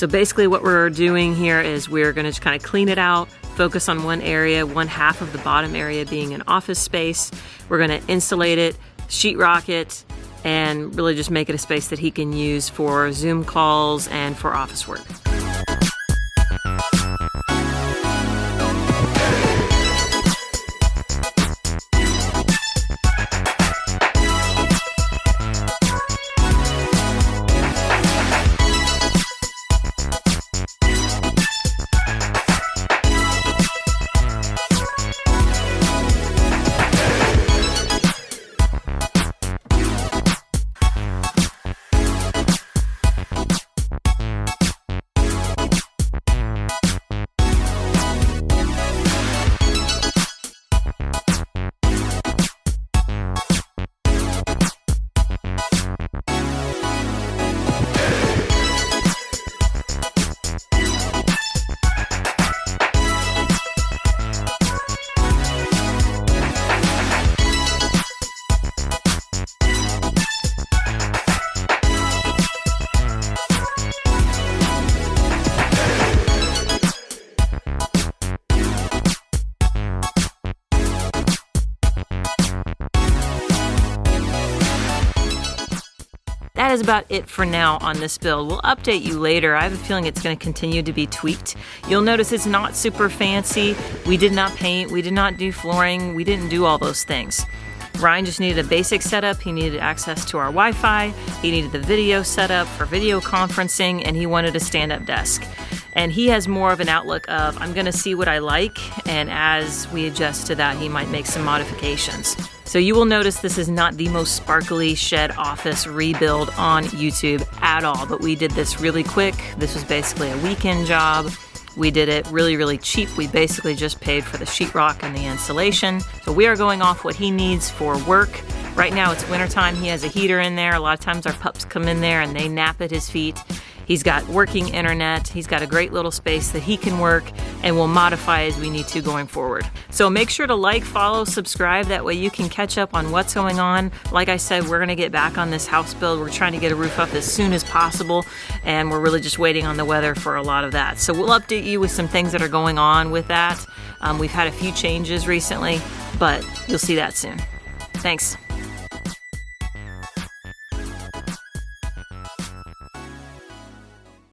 So basically what we're doing here is we're gonna just kind of clean it out, focus on one area, one half of the bottom area being an office space. We're gonna insulate it, sheetrock it, and really just make it a space that he can use for Zoom calls and for office work. That is about it for now on this build. We'll update you later. I have a feeling it's going to continue to be tweaked. You'll notice it's not super fancy. We did not paint, we did not do flooring, we didn't do all those things. Ryan just needed a basic setup. He needed access to our Wi-Fi. He needed the video setup for video conferencing, and he wanted a stand-up desk. And he has more of an outlook of, I'm gonna see what I like, and as we adjust to that, he might make some modifications. So you will notice this is not the most sparkly shed office rebuild on YouTube at all, but we did this really quick. This was basically a weekend job. We did it really, really cheap. We basically just paid for the sheetrock and the insulation. So we are going off what he needs for work. Right now it's wintertime. He has a heater in there. A lot of times our pups come in there and they nap at his feet. He's got working internet. He's got a great little space that he can work, and we'll modify as we need to going forward. So make sure to like, follow, subscribe. That way you can catch up on what's going on. Like I said, we're gonna get back on this house build. We're trying to get a roof up as soon as possible, and we're really just waiting on the weather for a lot of that. So we'll update you with some things that are going on with that. We've had a few changes recently, but you'll see that soon. Thanks.